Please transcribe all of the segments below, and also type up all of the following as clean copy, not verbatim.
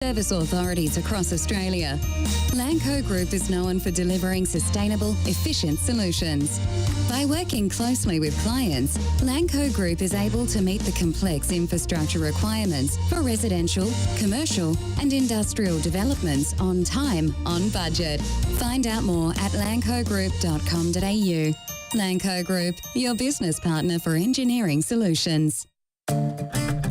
service authorities across Australia. Lanco Group is known for delivering sustainable, efficient solutions. By working closely with clients, Lanco Group is able to meet the complex infrastructure requirements for residential, commercial and industrial developments on time, on budget. Find out more at lancogroup.com.au. Lanco Group, your business partner for engineering solutions.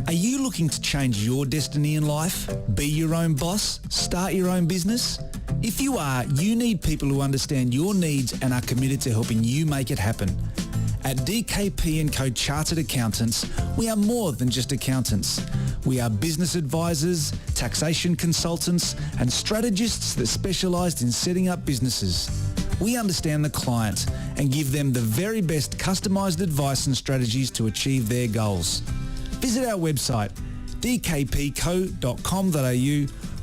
Are you looking to change your destiny in life? Be your own boss? Start your own business? If you are, you need people who understand your needs and are committed to helping you make it happen. At DKP & Co Chartered Accountants, we are more than just accountants. We are business advisors, taxation consultants, and strategists that specialise in setting up businesses. We understand the client and give them the very best customised advice and strategies to achieve their goals. Visit our website dkpco.com.au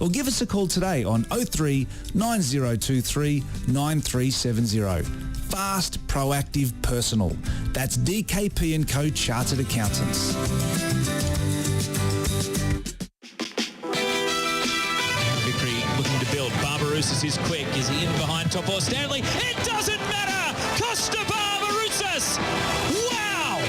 or give us a call today on 03 9023 9370. Fast, proactive, personal. That's DKP & Co Chartered Accountants. Victory looking to build. Bielsaroos is quick. Is he in behind top or Stanley? It doesn't matter! Costa Bielsaroos! Wow!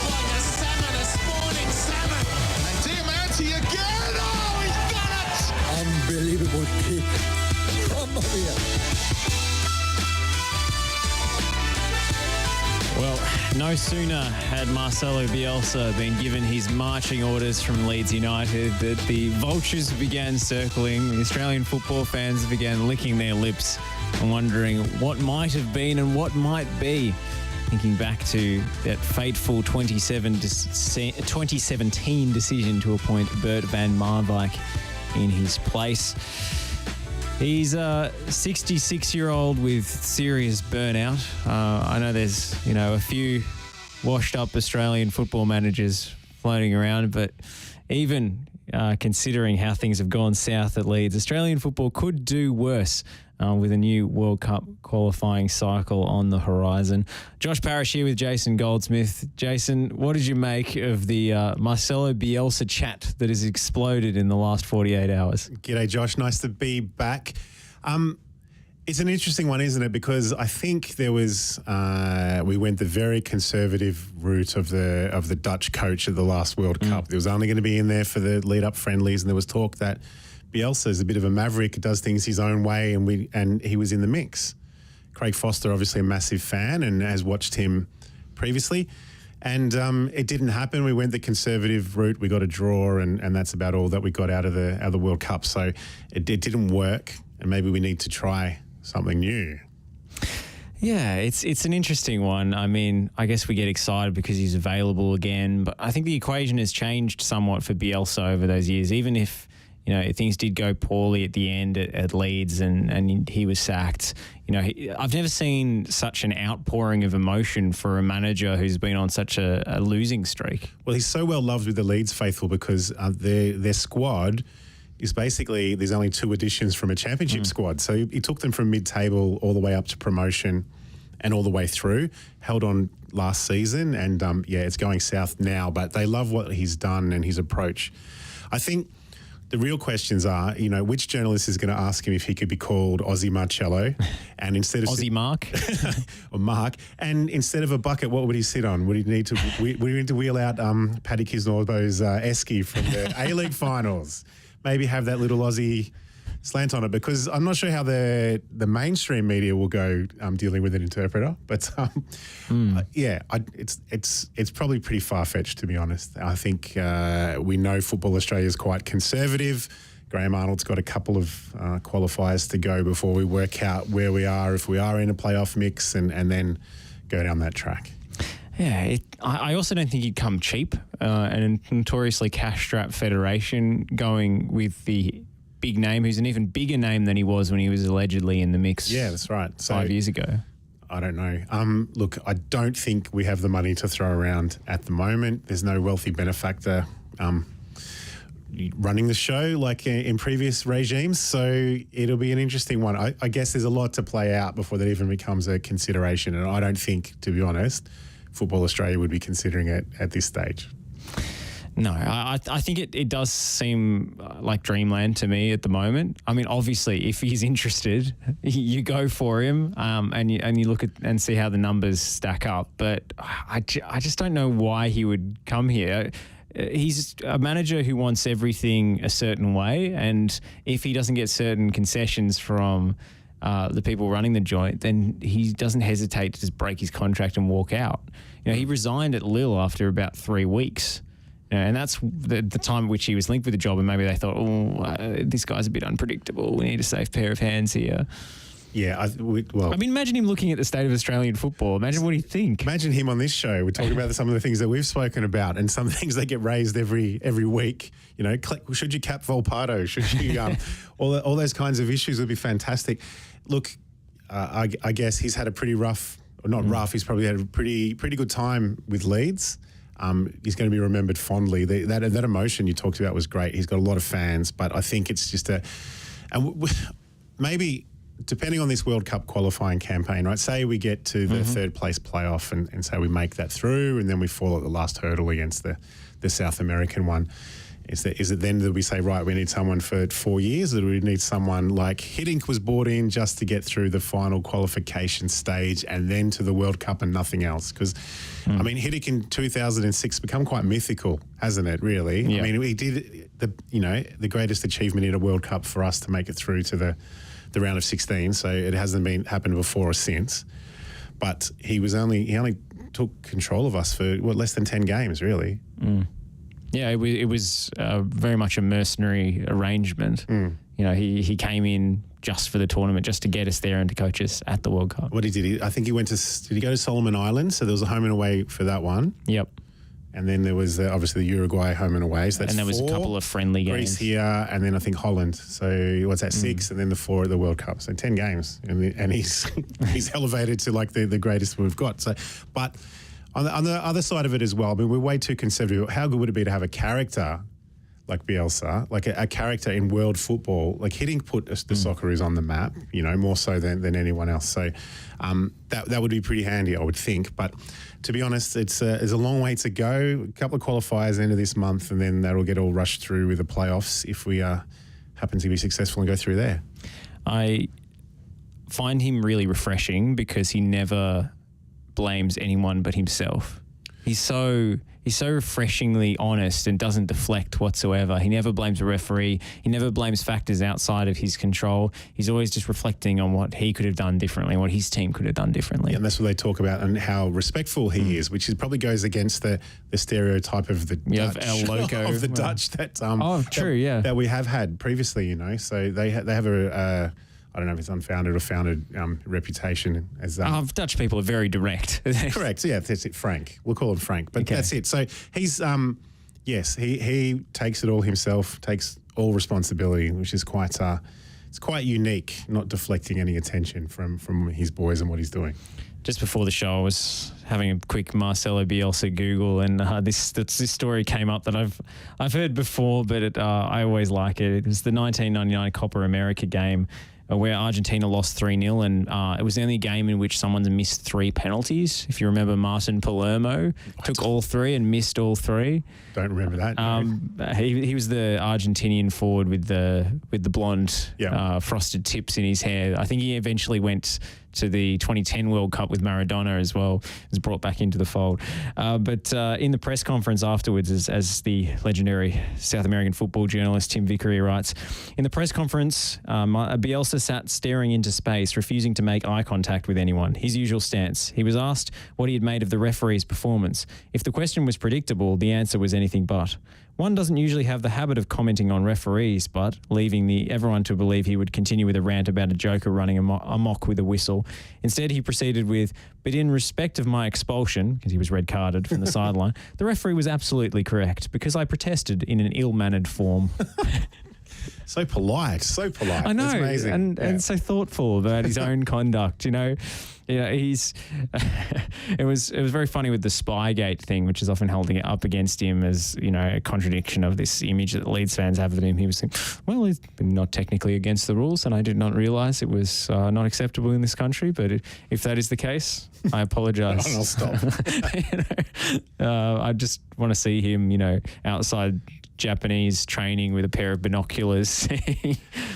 Like a salmon, a spawning salmon. And Diamante again! Oh, he's done it! Unbelievable kick. Mamma mia. Well, no sooner had Marcelo Bielsa been given his marching orders from Leeds United that the vultures began circling, the Australian football fans began licking their lips and wondering what might have been and what might be. Thinking back to that fateful 2017 decision to appoint Bert van Marwijk in his place. He's a 66-year-old with serious burnout. I know there's, a few washed-up Australian football managers floating around, but even considering how things have gone south at Leeds, Australian football could do worse with a new World Cup qualifying cycle on the horizon. Josh Parrish here with Jason Goldsmith. Jason, what did you make of the Marcelo Bielsa chat that has exploded in the last 48 hours? G'day, Josh. Nice to be back. It's an interesting one, isn't it? Because I think there was we went the very conservative route of the Dutch coach of the last World Cup. There was only going to be in there for the lead-up friendlies, and there was talk that Bielsa is a bit of a maverick, does things his own way, and he was in the mix. Craig Foster, obviously a massive fan, and has watched him previously. And it didn't happen. We went the conservative route. We got a draw, and that's about all that we got out of the World Cup. So it didn't work, and maybe we need to try something new. Yeah, it's an interesting one. I mean, I guess we get excited because he's available again, but I think the equation has changed somewhat for Bielsa over those years. Even if things did go poorly at the end at Leeds and he was sacked. I've never seen such an outpouring of emotion for a manager who's been on such a losing streak. Well, he's so well loved with the Leeds faithful because their squad is basically, there's only 2 additions from a championship squad. So he took them from mid-table all the way up to promotion and all the way through, held on last season, and it's going south now. But they love what he's done and his approach. I think the real questions are, which journalist is going to ask him if he could be called Aussie Marcello, and instead of Aussie Mark or Mark, and instead of a bucket, what would he sit on? Would he need to wheel out Paddy Kisnorbo's esky from the A-League finals? Maybe have that little Aussie slant on it, because I'm not sure how the mainstream media will go dealing with an interpreter. But it's probably pretty far-fetched, to be honest. I think we know Football Australia is quite conservative. Graham Arnold's got a couple of qualifiers to go before we work out where we are, if we are in a playoff mix, and then go down that track. Yeah, I also don't think he'd come cheap. And a notoriously cash-strapped federation going with the big name, who's an even bigger name than he was when he was allegedly in the mix. Yeah, that's right. 5 years ago. I don't know. Look, I don't think we have the money to throw around at the moment. There's no wealthy benefactor running the show like in previous regimes. So it'll be an interesting one. I guess there's a lot to play out before that even becomes a consideration. And I don't think, to be honest, Football Australia would be considering it at this stage. No, I think it does seem like dreamland to me at the moment. I mean, obviously, if he's interested, you go for him, and you look at and see how the numbers stack up. But I just don't know why he would come here. He's a manager who wants everything a certain way, and if he doesn't get certain concessions from the people running the joint, then he doesn't hesitate to just break his contract and walk out. He resigned at Lille after about 3 weeks. And that's the time at which he was linked with the job, and maybe they thought, this guy's a bit unpredictable. We need a safe pair of hands here. Yeah, I mean, imagine him looking at the state of Australian football. Imagine what he'd think. Imagine him on this show. We're talking about some of the things that we've spoken about, and some things that get raised every week. Should you cap Volpato? Should you all those kinds of issues would be fantastic. Look, I guess he's had a pretty rough, or not rough. He's probably had a pretty good time with Leeds. He's going to be remembered fondly. That emotion you talked about was great. He's got a lot of fans, but I think it's just maybe depending on this World Cup qualifying campaign, right? Say we get to the third place playoff and say we make that through, and then we fall at the last hurdle against the South American one. Is it then that we say, right, we need someone for 4 years, or do we need someone like Hiddink was brought in just to get through the final qualification stage and then to the World Cup and nothing else? Because, I mean, Hiddink in 2006 become quite mythical, hasn't it, really? Yeah. I mean, he did the greatest achievement in a World Cup for us to make it through to the round of 16, so it hasn't happened before or since. But he only took control of us for, less than 10 games, really. Yeah, it was very much a mercenary arrangement. He came in just for the tournament, just to get us there and to coach us at the World Cup. What he did, I think he did he go to Solomon Islands? So there was a home and away for that one. Yep. And then there was obviously the Uruguay home and away. So that's and there was 4. a couple of friendly games. Greece here, and then I think Holland. So what's that, 6? And then the 4 at the World Cup. So 10 games. And he's elevated to like the greatest we've got. So, but on the other side of it as well, I mean, we're way too conservative. How good would it be to have a character like Bielsa, like a character in world football? Like Hiddink put the Socceroos on the map, more so than anyone else. So that would be pretty handy, I would think. But to be honest, it's a long way to go. A couple of qualifiers end of this month, and then that'll get all rushed through with the playoffs if we happen to be successful and go through there. I find him really refreshing because he never blames anyone but himself. He's so refreshingly honest and doesn't deflect whatsoever. He never blames a referee. He never blames factors outside of his control. He's always just reflecting on what he could have done differently, what his team could have done differently. Yeah, and that's what they talk about, and how respectful he is, which probably goes against the stereotype of the Dutch, El Loco. of the Dutch that that we have had previously. So they have a I don't know if it's unfounded or founded reputation as Dutch people are very direct. Correct. Yeah, that's it. Frank. We'll call him Frank, but that's it. So he's yes, he takes it all himself, takes all responsibility, which is quite it's quite unique, not deflecting any attention from his boys and what he's doing. Just before the show, I was having a quick Marcelo Bielsa Google, and this story came up that I've heard before, but I always like it. It was the 1999 Copa America game where Argentina lost 3-0, and it was the only game in which someone's missed 3 penalties. If you remember, Martin Palermo took all 3 and missed all 3. Don't remember that. He was the Argentinian forward with the blonde frosted tips in his hair. I think he eventually went to the 2010 World Cup with Maradona as well. Was brought back into the fold. But in the press conference afterwards, as the legendary South American football journalist Tim Vickery writes, in the press conference, Bielsa sat staring into space, refusing to make eye contact with anyone, his usual stance. He was asked what he had made of the referee's performance. If the question was predictable, the answer was anything but. One doesn't usually have the habit of commenting on referees, but leaving everyone to believe he would continue with a rant about a joker running amok with a whistle. Instead, he proceeded with, but in respect of my expulsion, because he was red carded from the sideline, the referee was absolutely correct because I protested in an ill-mannered form. So polite, so polite. I know, That's amazing. and so thoughtful about his own conduct. He's. It was very funny with the Spygate thing, which is often holding it up against him as a contradiction of this image that Leeds fans have of him. He was saying, "Well, he's not technically against the rules, and I did not realise it was not acceptable in this country. But if that is the case, I apologise." I'll stop. I just want to see him, outside Japanese training with a pair of binoculars.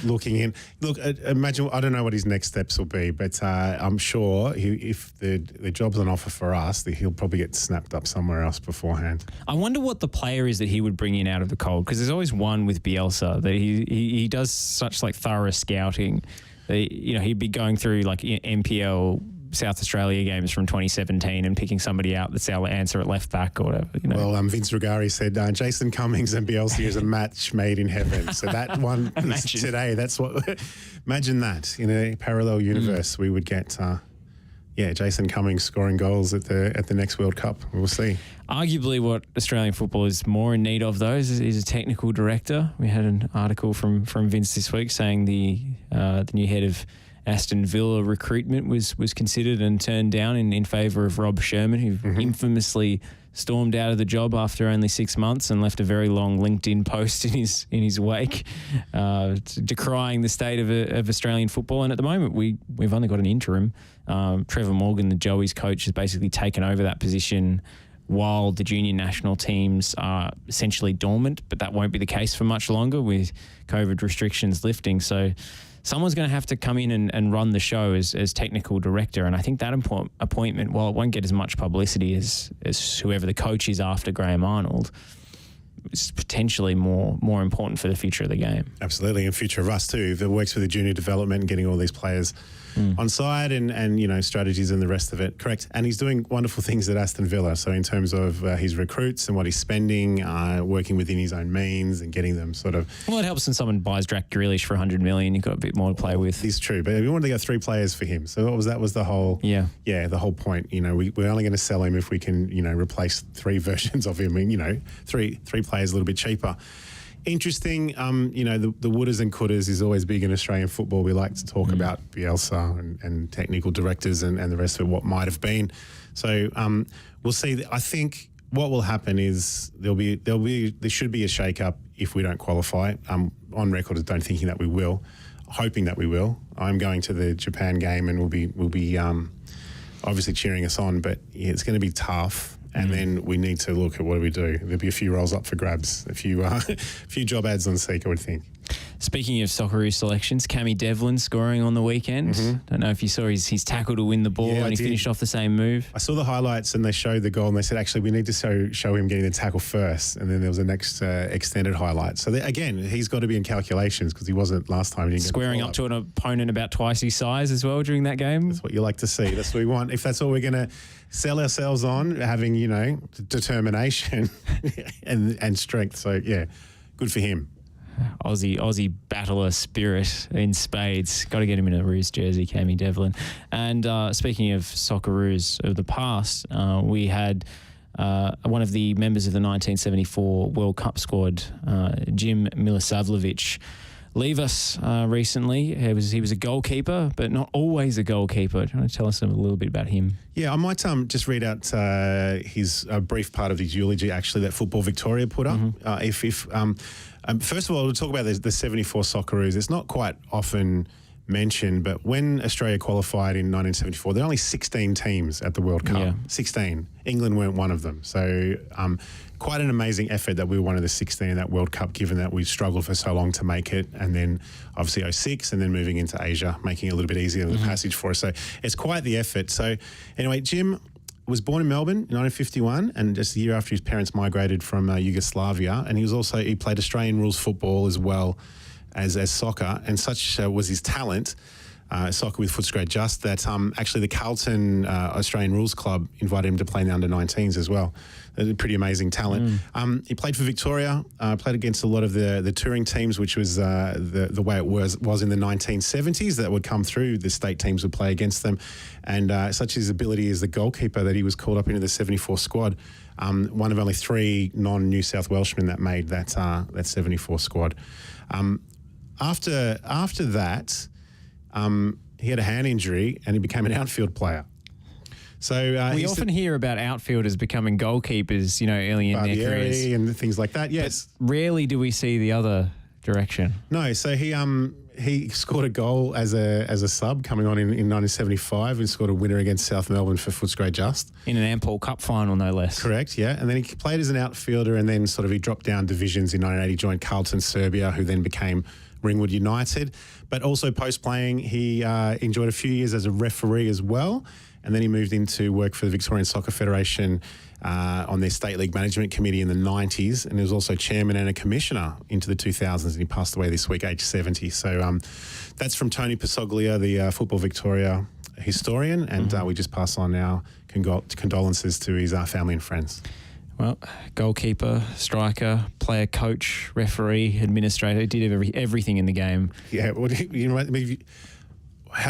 Looking in. Look, imagine, I don't know what his next steps will be, but I'm sure if the job's on offer for us, that he'll probably get snapped up somewhere else beforehand. I wonder what the player is that he would bring in out of the cold, because there's always one with Bielsa that he does such thorough scouting. He'd be going through NPL South Australia games from 2017 and picking somebody out that's our answer at left back or whatever. Well, Vince Rugari said Jason Cummings and Bielsa is a match made in heaven. So that one is today. That's what. Imagine that in a parallel universe, we would get. Jason Cummings scoring goals at the next World Cup. We'll see. Arguably, what Australian football is more in need of, though, is a technical director. We had an article from Vince this week saying the new head of Aston Villa recruitment was considered and turned down in favour of Rob Sherman, who infamously stormed out of the job after only 6 months and left a very long LinkedIn post in his wake, decrying the state of Australian football. And at the moment, we've only got an interim. Trevor Morgan, the Joey's coach, has basically taken over that position while the junior national teams are essentially dormant, but that won't be the case for much longer with COVID restrictions lifting. So someone's going to have to come in and run the show as technical director. And I think that appointment, while it won't get as much publicity as whoever the coach is after Graham Arnold, is potentially more important for the future of the game. Absolutely, and future of us too. If it works for the junior development and getting all these players on side and strategies and the rest of it. Correct. And he's doing wonderful things at Aston Villa. So in terms of his recruits and what he's spending, working within his own means and getting them sort of... Well, it helps when someone buys Jack Grealish for $100 million. You've got a bit more to play with. It's true. But we wanted to get 3 players for him. So that was the whole... Yeah, the whole point. We're only going to sell him if we can, replace 3 versions of him. Three players a little bit cheaper. Interesting, the wouldas and couldas is always big in Australian football. We like to talk about Bielsa and technical directors and the rest of it, what might have been. So we'll see. I think what will happen is there should be a shake-up if we don't qualify. On record as don't thinking that we will, hoping that we will. I'm going to the Japan game and we'll be obviously cheering us on, but it's going to be tough. And then we need to look at what do we do. There'll be a few roles up for grabs, a few job ads on Seek, I would think. Speaking of Socceroos selections, Cammy Devlin scoring on the weekend. Don't know if you saw his tackle to win the ball and he finished off the same move. I saw the highlights and they showed the goal and they said, actually, we need to show him getting the tackle first. And then there was the next extended highlight. So again, he's got to be in calculations because he wasn't last time. He didn't squaring up to an opponent about twice his size as well during that game. That's what you like to see. That's what we want. If that's all we're going to sell ourselves on, having, determination and strength. So, yeah, good for him. Aussie battler spirit in spades. Got to get him in a Roos jersey, Cammy Devlin. And speaking of Socceroos of the past, we had one of the members of the 1974 World Cup squad, Jim Milosavljevic, leave us recently. He was a goalkeeper, but not always a goalkeeper. Do you want to tell us a little bit about him? Yeah, I might just read out his brief part of his eulogy, actually, that Football Victoria put up. First of all, we'll talk about the 74 Socceroos. It's not quite often mentioned, but when Australia qualified in 1974, there were only 16 teams at the World Cup. Yeah. 16. England weren't one of them. So quite an amazing effort that we were one of the 16 in that World Cup, given that we struggled for so long to make it. And then obviously 06 and then moving into Asia, making it a little bit easier the passage for us. So it's quite the effort. So anyway, Jim was born in Melbourne in 1951 and just a year after his parents migrated from Yugoslavia. And he played Australian rules football as well as soccer, and such was his talent soccer with Footscray Just, that actually the Carlton Australian Rules Club invited him to play in the under-19s as well. A pretty amazing talent. He played for Victoria, played against a lot of the touring teams, which was the way it was in the 1970s, that would come through. The state teams would play against them. And such his ability as the goalkeeper that he was called up into the 74 squad. One of only 3 non-New South Welshmen that made that 74 squad. After that, he had a hand injury and he became an outfield player. So we often hear about outfielders becoming goalkeepers, early in their careers, and things like that. Yes, but rarely do we see the other direction. No, so he scored a goal as a sub coming on in 1975 and scored a winner against South Melbourne for Footscray Just in an Ampol Cup final, no less. Correct, yeah. And then he played as an outfielder, and then he dropped down divisions in 1980. Joined Carlton Serbia, who then became Ringwood United. But also post-playing, he enjoyed a few years as a referee as well. And then he moved into work for the Victorian Soccer Federation on their State League Management Committee in the 90s. And he was also chairman and a commissioner into the 2000s. And he passed away this week, aged 70. So that's from Tony Pasoglia, the Football Victoria historian. And we just pass on our condolences to his family and friends. Well, goalkeeper, striker, player, coach, referee, administrator, did everything in the game. Yeah, well,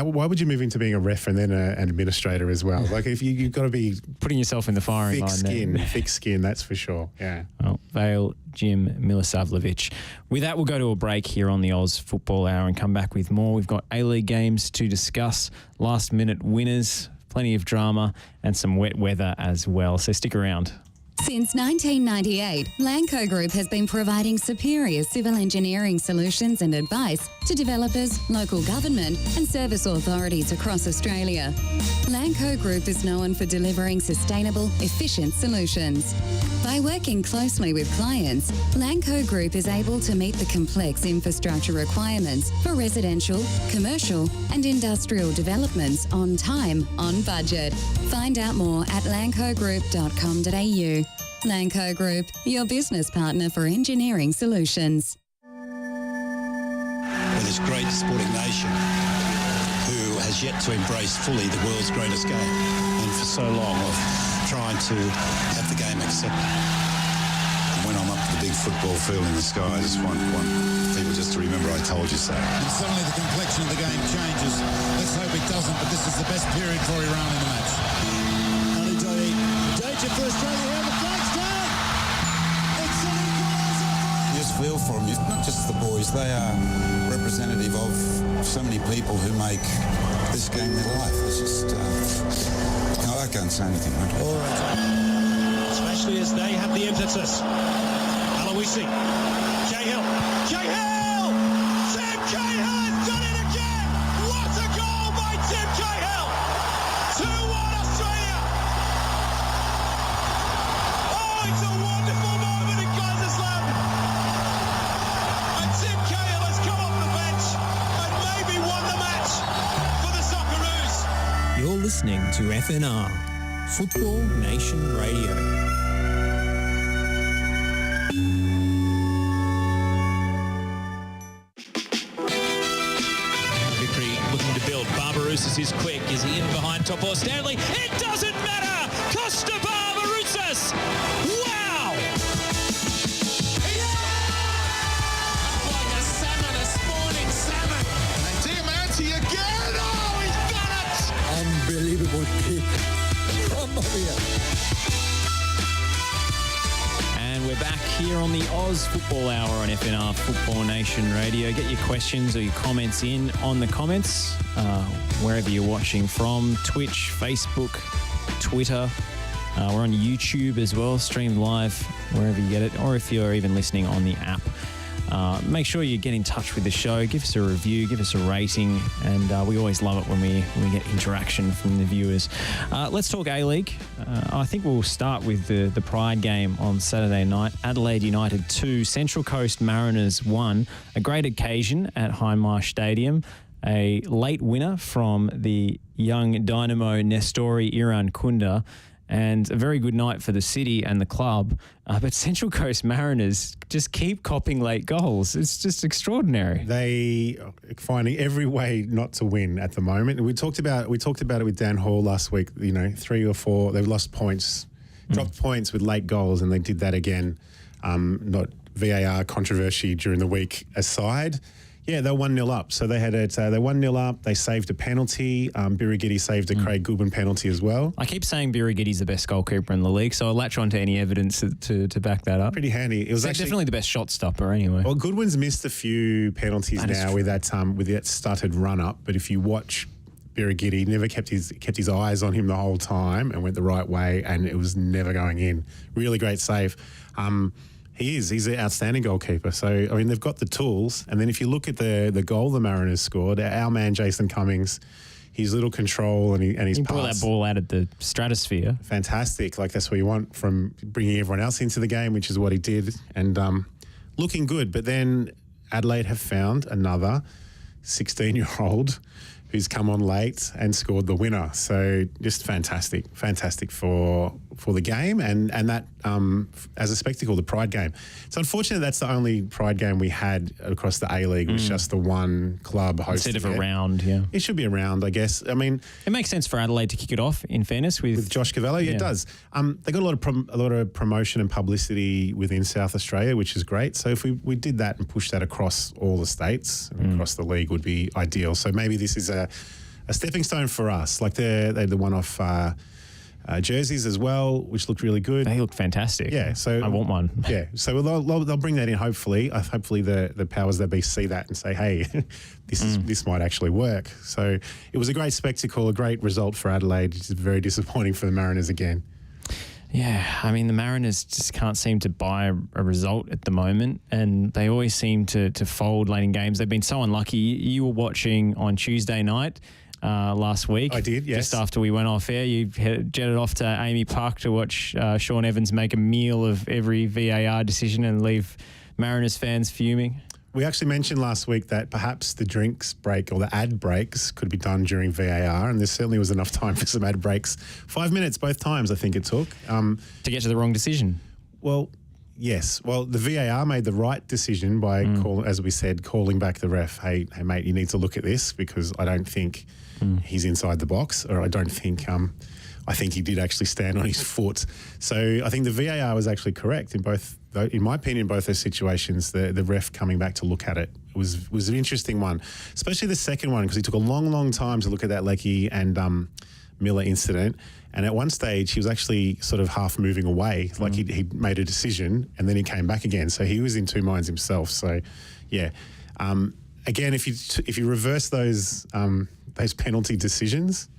why would you move into being a ref and then an administrator as well? Like, if you've got to be putting yourself in the firing line. Thick skin, that's for sure. Yeah. Well, Vale, Jim Milosavljevic. With that, we'll go to a break here on the Oz Football Hour and come back with more. We've got A-League games to discuss, last-minute winners, plenty of drama, and some wet weather as well. So stick around. Since 1998, Lanco Group has been providing superior civil engineering solutions and advice to developers, local government and service authorities across Australia. Lanco Group is known for delivering sustainable, efficient solutions. By working closely with clients, Lanco Group is able to meet the complex infrastructure requirements for residential, commercial and industrial developments on time, on budget. Find out more at lancogroup.com.au. Lanco Group, your business partner for engineering solutions. With this great sporting nation who has yet to embrace fully the world's greatest game, and for so long of trying to have the game accepted. And when I'm up to the big football field in the sky, I just want people just to remember I told you so. And suddenly the complexion of the game changes. Let's hope it doesn't, but this is the best period for Iran in the match. Ali danger for Australia here, the flag's down! It's an equaliser! You just feel for them. Not just the boys, they are representative of so many people who make this game their life. It's just, I can't say anything, mate. All right. Especially as they have the impetus. Aloisi. Cahill. Cahill! Tim Cahill has done it again! What a goal by Tim Cahill! 2-1 Australia! Oh, it's a wonderful moment in Kaiserslautern! And Tim Cahill has come off the bench and maybe won the match for the Socceroos. You're listening to FNR, Football Nation Radio. Looking to build. Bielsaroos is quick. Is he in behind Topor Stanley? It doesn't matter! Costa Bielsaroos! Wow! Like a salmon, a spawning salmon. And Diamanti again! Oh, he's done it! Unbelievable kick. Mamma mia. And we're back here on the Oz Football Hour on FNR Football Nation Radio. Get your questions or your comments in on the comments, wherever you're watching from, Twitch, Facebook, Twitter. We're on YouTube as well, stream live wherever you get it, or if you're even listening on the app. Make sure you get in touch with the show, give us a review, give us a rating, and we always love it when we get interaction from the viewers. Let's talk A-League. I think we'll start with the Pride game on Saturday night. Adelaide United 2, Central Coast Mariners 1. A great occasion at Hindmarsh Stadium. A late winner from the young dynamo Nestori Iran Kunda. and a very good night for the city and the club. But Central Coast Mariners just keep copping late goals. It's just extraordinary. They are finding every way not to win at the moment. We talked about it with Dan Hall last week. 3 or 4, they've lost points, dropped points with late goals, and they did that again. Not VAR controversy during the week aside. Yeah, they're 1-0 up. So they had it. They're 1-0 up. They saved a penalty. Birighitti saved a Craig Goodwin penalty as well. I keep saying Birigitti's the best goalkeeper in the league, so I'll latch on to any evidence to back that up. Pretty handy. It was actually definitely the best shot stopper anyway. Well, Goodwin's missed a few penalties now with that started run up. But if you watch Birighitti, never kept his eyes on him the whole time and went the right way, and it was never going in. Really great save. He's an outstanding goalkeeper. So, I mean, they've got the tools. And then if you look at the goal the Mariners scored, our man Jason Cummings, his little control and his pass. Brought that ball out of the stratosphere. Fantastic. Like, that's what you want from bringing everyone else into the game, which is what he did. And looking good. But then Adelaide have found another 16-year-old who's come on late and scored the winner. So just fantastic for the game and that as a spectacle, the Pride game. It's unfortunate that's the only Pride game we had across the A-League. It was just the one club hosting instead of a round, yeah. It should be a round, I guess. I mean, it makes sense for Adelaide to kick it off, in fairness, with Josh Cavallo. Yeah, it does. They got a lot of promotion and publicity within South Australia, which is great. So if we did that and pushed that across all the states and across the league would be ideal. So maybe this is a stepping stone for us. Like they had the one-off jerseys as well, which looked really good. They look fantastic. Yeah, so I want one. Yeah, so they'll bring that in. Hopefully, the powers that be see that and say, hey, this might actually work. So it was a great spectacle, a great result for Adelaide. It's very disappointing for the Mariners again. Yeah, I mean, the Mariners just can't seem to buy a result at the moment, and they always seem to fold late in games. They've been so unlucky. You were watching on Tuesday night last week. I did, yes. Just after we went off air, you jetted off to Amy Park to watch Sean Evans make a meal of every VAR decision and leave Mariners fans fuming. We actually mentioned last week that perhaps the drinks break or the ad breaks could be done during VAR, and there certainly was enough time for some ad breaks. 5 minutes both times, I think it took. To get to the wrong decision. Well, yes. Well, the VAR made the right decision by, as we said, calling back the ref. Hey, mate, you need to look at this because I don't think he's inside the box, or I don't think... I think he did actually stand on his foot. So I think the VAR was actually correct in my opinion, both those situations. The ref coming back to look at it was an interesting one, especially the second one because he took a long time to look at that Leckie and Miller incident. And at one stage, he was actually sort of half moving away, like he made a decision, and then he came back again. So he was in two minds himself. So, yeah. Again, if you reverse those penalty decisions,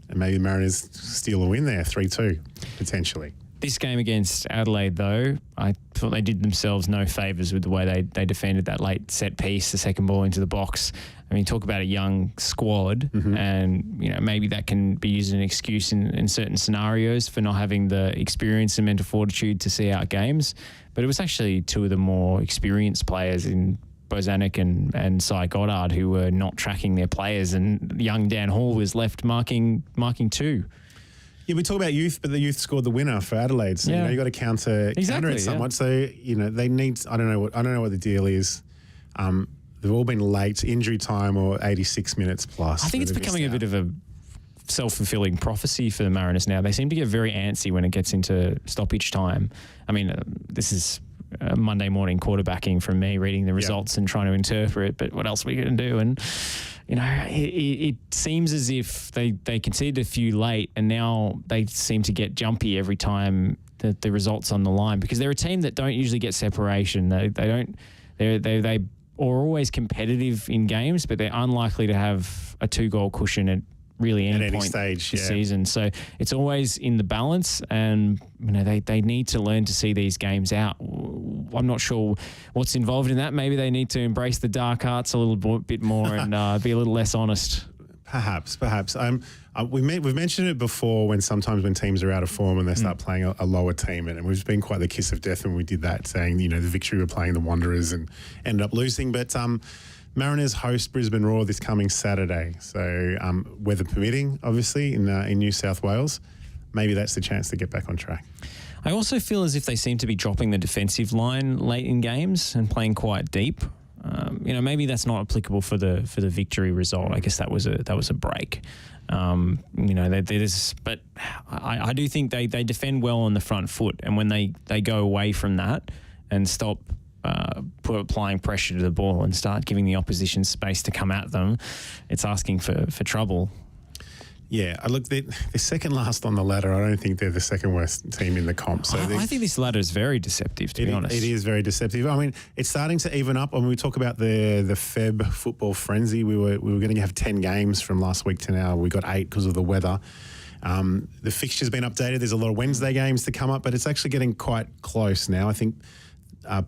and maybe Mariners steal a win there, 3-2, potentially. This game against Adelaide, though, I thought they did themselves no favours with the way they defended that late set piece, the second ball into the box. I mean, talk about a young squad, and maybe that can be used as an excuse in certain scenarios for not having the experience and mental fortitude to see out games. But it was actually two of the more experienced players in Bozanic and Cy Goddard who were not tracking their players, and young Dan Hall was left marking two. Yeah, we talk about youth, but the youth scored the winner for Adelaide. So you got to counter it somewhat. So they need. I don't know what the deal is. They've all been late, injury time or 86 minutes plus. I think it's becoming a bit of a self-fulfilling prophecy for the Mariners now. They seem to get very antsy when it gets into stoppage time. I mean, this is Monday morning quarterbacking from me, reading the results and trying to interpret, but what else are we going to do? And it seems as if they conceded a few late, and now they seem to get jumpy every time the results on the line, because they're a team that don't usually get separation. They are always competitive in games, but they're unlikely to have a 2-goal cushion at really any point stage this season. So it's always in the balance, and they need to learn to see these games out. I'm not sure what's involved in that. Maybe they need to embrace the dark arts a little bit more and be a little less honest. Perhaps. We've mentioned it before when teams are out of form and they start playing a lower team, and we've been quite the kiss of death when we did that, saying the Victory were playing the Wanderers and ended up losing. But Mariners host Brisbane Roar this coming Saturday, so weather permitting, obviously in New South Wales. maybe that's the chance to get back on track. I also feel as if they seem to be dropping the defensive line late in games and playing quite deep. Maybe that's not applicable for the victory result. I guess that was a break. But I do think they defend well on the front foot, and when they go away from that and stop applying pressure to the ball and start giving the opposition space to come at them, it's asking for trouble. Yeah, look, they're second last on the ladder. I don't think they're the second worst team in the comp. So I think this ladder is very deceptive, to be honest. It is very deceptive. I mean, it's starting to even up. When we talk about the Feb football frenzy, we were going to have 10 games from last week to now. We got 8 because of the weather. The fixture's been updated. There's a lot of Wednesday games to come up, but it's actually getting quite close now. I think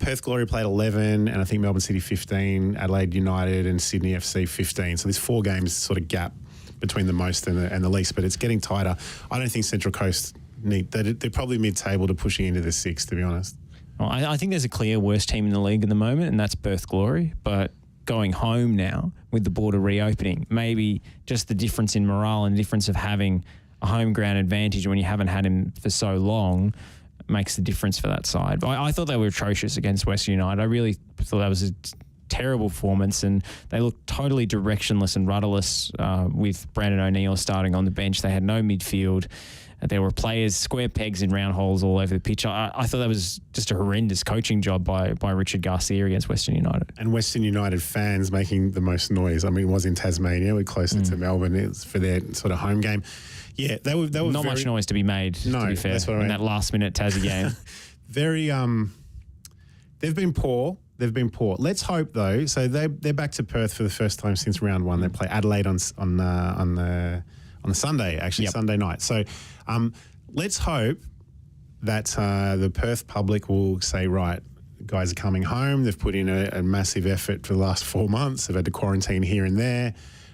Perth Glory played 11, and I think Melbourne City 15, Adelaide United and Sydney FC 15. So there's 4 games sort of gap between the most and the least, but it's getting tighter. I don't think Central Coast they're probably mid-table to pushing into the 6, to be honest. Well, I think there's a clear worst team in the league at the moment, and that's Perth Glory. But going home now with the border reopening, maybe just the difference in morale and the difference of having a home ground advantage when you haven't had him for so long makes the difference for that side. But I thought they were atrocious against Western United. I really thought that was a terrible performance, and they looked totally directionless and rudderless with Brandon O'Neill starting on the bench. They had no midfield. There were players, square pegs in round holes all over the pitch. I thought that was just a horrendous coaching job by Richard Garcia against Western United. And Western United fans making the most noise. I mean, it was in Tasmania. We're closer to Melbourne. It was for their sort of home game. Yeah, they were not much noise to be made, to be fair, that's what I mean. In that last-minute Tassie game. Very, they've been poor. Let's hope, though. So they're back to Perth for the first time since round 1. They play Adelaide on the Sunday, actually, Sunday night. So let's hope that the Perth public will say, right, guys are coming home. They've put in a massive effort for the last 4 months. They've had to quarantine here and there.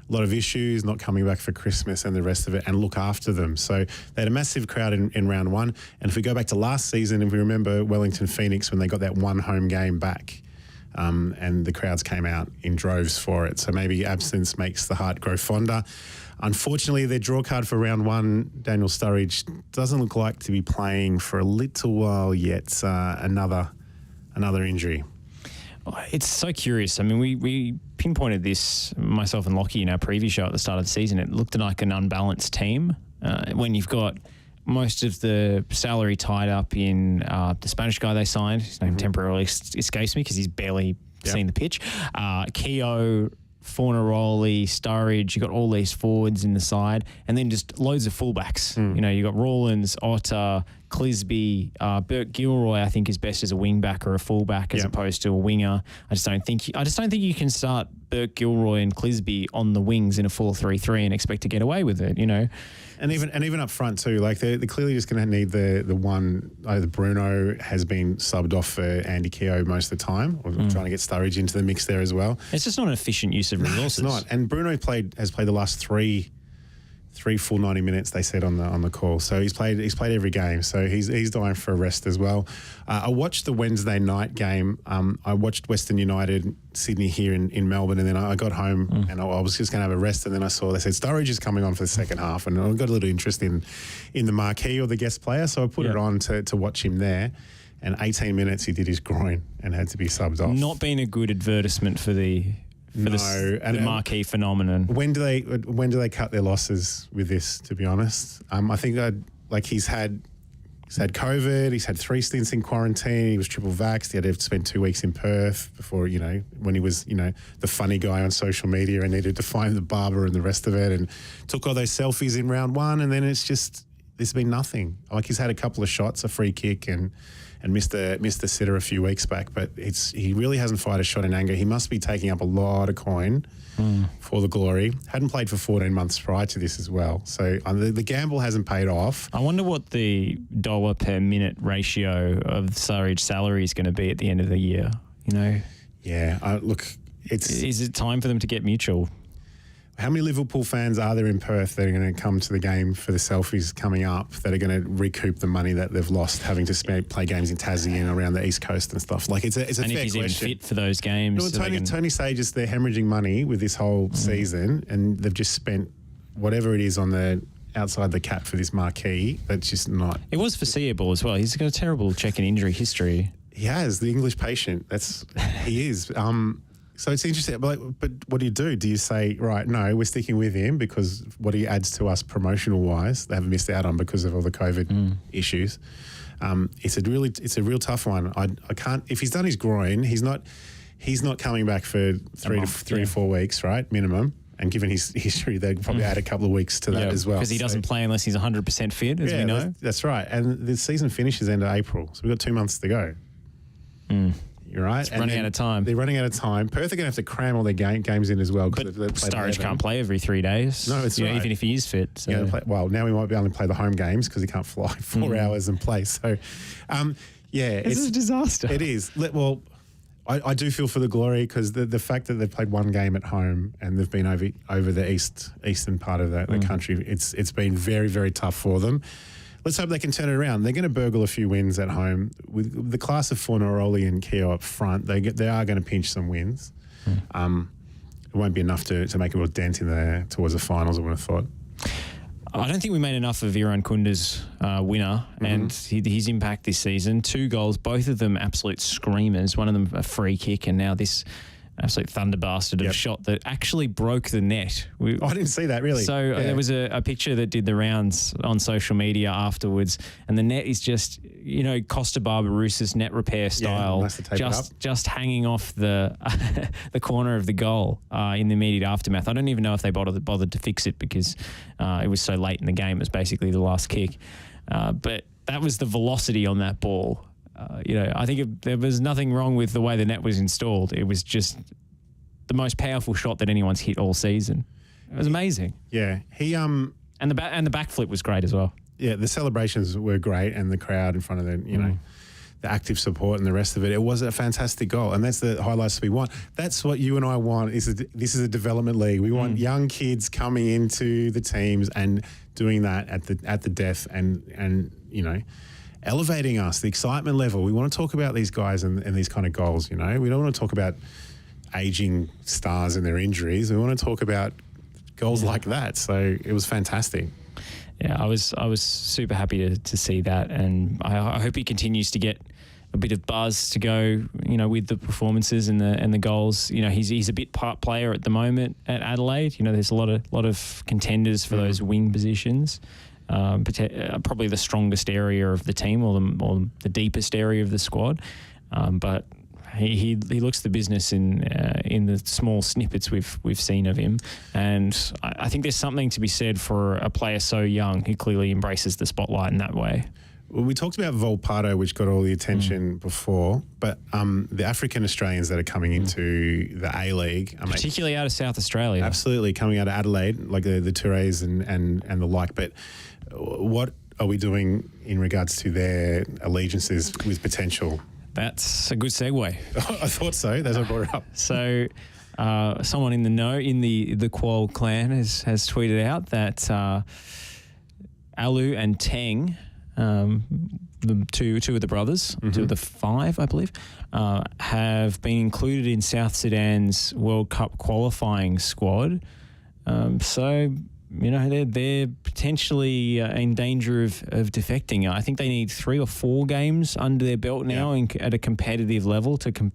A lot of issues, not coming back for Christmas and the rest of it, and look after them. So they had a massive crowd in round 1. And if we go back to last season, if we remember Wellington Phoenix when they got that one home game back, and the crowds came out in droves for it. So maybe absence makes the heart grow fonder. Unfortunately, their draw card for round 1, Daniel Sturridge, doesn't look like to be playing for a little while yet. Another injury. It's so curious. I mean, we pinpointed this, myself and Lockie, in our preview show at the start of the season. It looked like an unbalanced team when you've got most of the salary tied up in the Spanish guy they signed. His name temporarily escapes me because he's barely seen the pitch. Keogh, Fornaroli, Sturridge, you got all these forwards in the side, and then just loads of fullbacks. You got Rawlins, Otter, Clisby, Bert Gilroy. I think is best as a wing back or a fullback as opposed to a winger. I just don't think you can start Bert Gilroy and Clisby on the wings in a 4-3-3 and expect to get away with it. And even up front too, like they're clearly just going to need the one. Either Bruno has been subbed off for Andy Keogh most of the time, or trying to get Sturridge into the mix there as well. It's just not an efficient use of resources. No, it's not. And Bruno has played the last three full 90 minutes. They said on the call, so he's played every game. So he's dying for a rest as well. I watched the Wednesday night game. I watched Western United Sydney here in Melbourne, and then I got home and I was just going to have a rest, and then I saw they said Sturridge is coming on for the second half, and I got a little interest in the marquee or the guest player, so I put it on to watch him there. And 18 minutes he did his groin and had to be subbed off. Not been a good advertisement for the marquee phenomenon. When do they cut their losses with this? To be honest, I think that he's had COVID. He's had 3 stints in quarantine. He was triple vaxxed. He had to spend 2 weeks in Perth before when he was the funny guy on social media and needed to find the barber and the rest of it, and took all those selfies in round 1, and then there's been nothing. Like he's had a couple of shots, a free kick, and missed the sitter a few weeks back, but he really hasn't fired a shot in anger. He must be taking up a lot of coin for the Glory. Hadn't played for 14 months prior to this as well, so the gamble hasn't paid off. I wonder what the dollar per minute ratio of Surridge salary is going to be at the end of the year. Yeah, look, is it time for them to get mutual? How many Liverpool fans are there in Perth that are going to come to the game for the selfies coming up, that are going to recoup the money that they've lost having to play games in Tassie and around the East Coast and stuff? Like it's a and fair if he's question. even fit for those games. Well, Tony Sages, they're hemorrhaging money with this whole season, and they've just spent whatever it is on the outside the cap for this marquee. That's just not. It was foreseeable as well. He's got a terrible check and injury history. He has the English patient. He is. So it's interesting. But what do? Do you say, right, no, we're sticking with him because what he adds to us promotional wise, they haven't missed out on because of all the COVID issues. It's a real tough one. I can't. If he's done his groin, he's not coming back for three to 4 weeks, right, minimum. And given his history, they'd probably add a couple of weeks to that as well. Because he doesn't play unless he's 100% fit, as we know. That's right. And the season finishes end of April, so we've got 2 months to go. You're right. It's running out of time. They're running out of time. Perth are going to have to cram all their games in as well. But Sturridge can't play every 3 days. No, it's right. Even if he is fit. So. Now we might be able to play the home games because he can't fly 4 hours and play. So, this is a disaster. It is. Well, I do feel for the Glory because the fact that they've played one game at home and they've been over the eastern part of the country, it's been very, very tough for them. Let's hope they can turn it around. They're going to burgle a few wins at home. With the class of Fornaroli and Keogh up front, they are going to pinch some wins. It won't be enough to make a real dent towards the finals, I would have thought. I don't think we made enough of Iran Kunda's winner and his impact this season. 2 goals, both of them absolute screamers. One of them a free kick, and now this absolute thunder bastard of a shot that actually broke the net. I didn't see that, really. So there was a picture that did the rounds on social media afterwards, and the net is just, Costa Barbarouses net repair style, just hanging off the the corner of the goal in the immediate aftermath. I don't even know if they bothered to fix it because it was so late in the game. It was basically the last kick. But that was the velocity on that ball. I think there was nothing wrong with the way the net was installed. It was just the most powerful shot that anyone's hit all season. It was amazing. Yeah, he and the backflip was great as well. Yeah, the celebrations were great, and the crowd in front of the the active support and the rest of it. It was a fantastic goal, and that's the highlights we want. That's what you and I want. This is a development league. We want young kids coming into the teams and doing that at the death, and elevating us, the excitement level. We want to talk about these guys and these kind of goals, We don't want to talk about aging stars and their injuries. We want to talk about goals like that. So it was fantastic. Yeah, I was super happy to see that, and I hope he continues to get a bit of buzz to go, with the performances and the goals. He's a bit part player at the moment at Adelaide. There's a lot of contenders for those wing positions. Probably the strongest area of the team or the deepest area of the squad, but he looks the business in the small snippets we've seen of him, and I think there's something to be said for a player so young who clearly embraces the spotlight in that way. Well, we talked about Volpato, which got all the attention before, but the African Australians that are coming into the A-League... Particularly out of South Australia. Absolutely, coming out of Adelaide, like the Tourés and the like. But what are we doing in regards to their allegiances with potential? That's a good segue. I thought so. That's why I brought it up. So someone in the know, in the Kuol clan has tweeted out that Alu and Teng... the two of the brothers, 2 of the 5, I believe, have been included in South Sudan's World Cup qualifying squad. So, they're potentially in danger of defecting. I think they need 3 or 4 games under their belt now at a competitive level to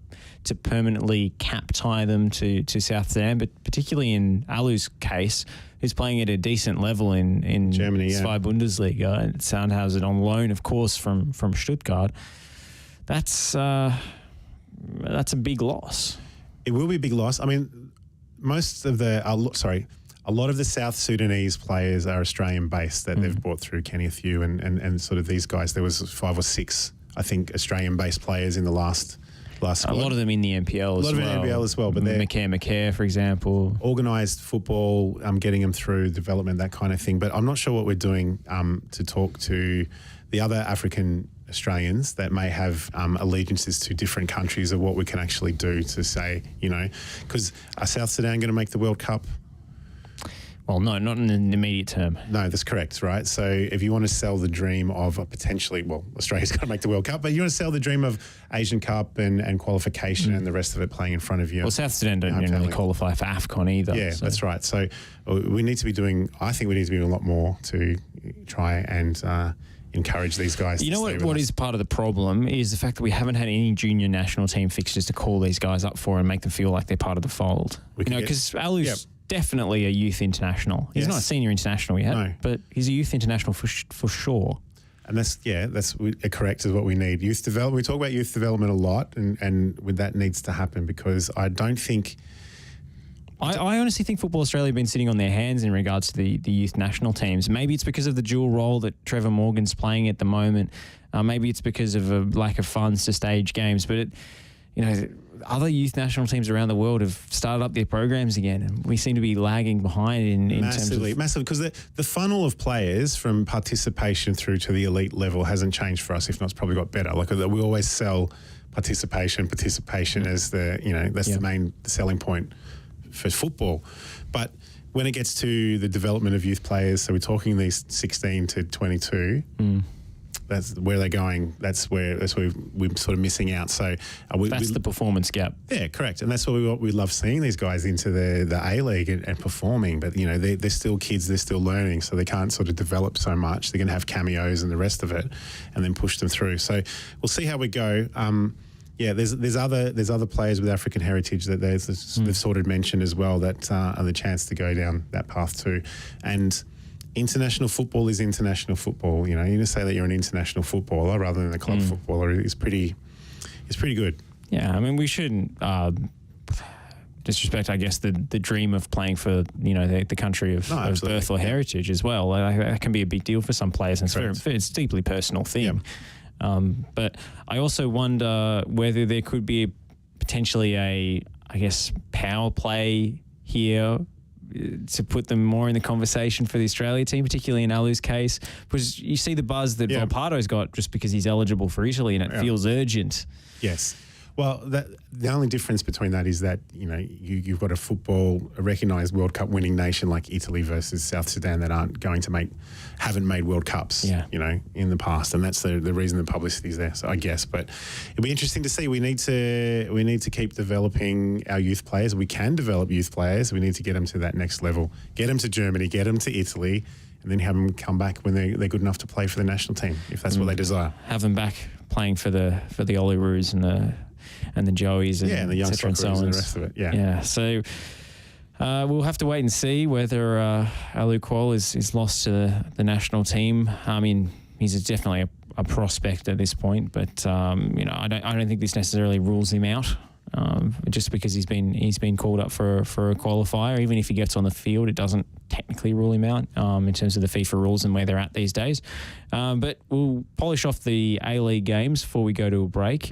permanently cap tie them to South Sudan, but particularly in Alu's case, who's playing at a decent level in Germany, Zwei Bundesliga, and Sandhausen on loan, of course, from Stuttgart. That's a big loss. It will be a big loss. I mean, a lot of the South Sudanese players are Australian-based that they've brought through Kenneth Yu and sort of these guys. There was 5 or 6, I think, Australian-based players in the last squad. A lot of them in the NPL as well. A lot of them in the NPL as well. But they're McCare, for example. Organised football, getting them through development, that kind of thing. But I'm not sure what we're doing to talk to the other African Australians that may have allegiances to different countries, or what we can actually do to say, because are South Sudan going to make the World Cup? Well, no, not in the immediate term. No, that's correct, right? So if you want to sell the dream of a potentially, well, Australia's got to make the World Cup, but you want to sell the dream of Asian Cup and qualification and the rest of it playing in front of you. Well, South Sudan don't really qualify for AFCON either. Yeah, so. That's right. So we need to be doing, I think we need to be doing a lot more to try and encourage these guys. You know what is part of the problem is the fact that we haven't had any junior national team fixtures to call these guys up for and make them feel like they're part of the fold. Because Alu's definitely a youth international. He's not a senior international yet, but he's a youth international for sure. And that's correct is what we need. Youth development. We talk about youth development a lot, and that needs to happen because I don't think. I honestly think Football Australia have been sitting on their hands in regards to the youth national teams. Maybe it's because of the dual role that Trevor Morgan's playing at the moment. Maybe it's because of a lack of funds to stage games. But other youth national teams around the world have started up their programs again, and we seem to be lagging behind in massively, because the funnel of players from participation through to the elite level hasn't changed for us. If not, it's probably got better. Like we always sell participation as the main selling point for football. But when it gets to the development of youth players, so we're talking these 16 to 22, that's where they're going. That's where we're sort of missing out. So that's the performance gap. Yeah, correct. And that's what we love seeing these guys into the A-League and performing. But, they're still kids, they're still learning, so they can't sort of develop so much. They're going to have cameos and the rest of it and then push them through. So we'll see how we go. There's other players with African heritage that they've sort of mentioned as well that are the chance to go down that path too. And international football is international football. You just say that you're an international footballer rather than a club footballer is pretty good. Yeah, I mean we shouldn't disrespect, I guess, the dream of playing for the country of birth or heritage as well. That can be a big deal for some players, and it's a deeply personal thing. Yep. But I also wonder whether there could be potentially a power play here to put them more in the conversation for the Australia team, particularly in Alu's case, because you see the buzz that Volpado's got just because he's eligible for Italy, and it feels urgent. Yes. Well, the only difference between that is that you've got a recognised World Cup winning nation like Italy versus South Sudan that haven't made World Cups, in the past, and that's the reason the publicity is there. So I guess, but it'll be interesting to see. We need to keep developing our youth players. We can develop youth players. We need to get them to that next level. Get them to Germany. Get them to Italy. And then have them come back when they're good enough to play for the national team, if that's what they desire. Have them back playing for the Oliroos and the Joeys and the young Socceroos and the rest of it. Yeah. So we'll have to wait and see whether Alu Kuol is lost to the national team. I mean, he's definitely a prospect at this point, but I don't think this necessarily rules him out. Just because he's been called up for a qualifier, even if he gets on the field, it doesn't technically rule him out in terms of the FIFA rules and where they're at these days. But we'll polish off the A-League games before we go to a break.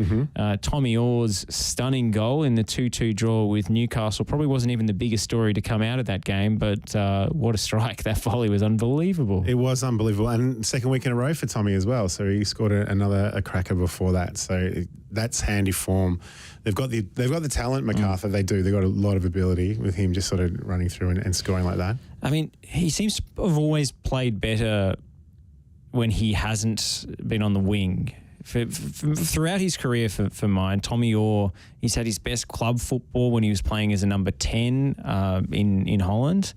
Tommy Orr's stunning goal in the 2-2 draw with Newcastle probably wasn't even the biggest story to come out of that game, but what a strike. That volley was unbelievable. It was unbelievable, and second week in a row for Tommy as well. So he scored a cracker before that. So that's handy form. They've got the talent, MacArthur. They do. They've got a lot of ability with him just sort of running through and scoring like that. I mean, he seems to have always played better when he hasn't been on the wing. Throughout his career for mine, Tommy Orr, he's had his best club football when he was playing as a number 10 in Holland.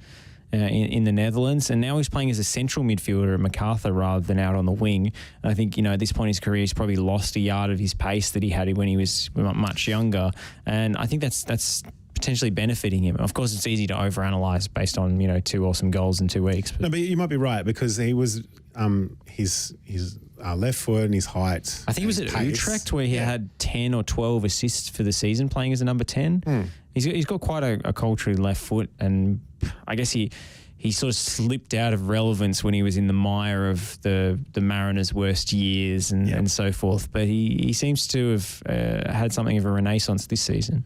In the Netherlands, and now he's playing as a central midfielder at MacArthur rather than out on the wing. And I think, at this point in his career, he's probably lost a yard of his pace that he had when he was much younger. And I think that's potentially benefiting him. Of course, it's easy to overanalyze based on, 2 awesome goals in 2 weeks. No, but you might be right, because he was his left foot and his height. I think it was at Utrecht where he had 10 or 12 assists for the season playing as a number 10. He's got quite a cultured left foot, and I guess he sort of slipped out of relevance when he was in the mire of the Mariners' worst years and so forth. But he seems to have had something of a renaissance this season.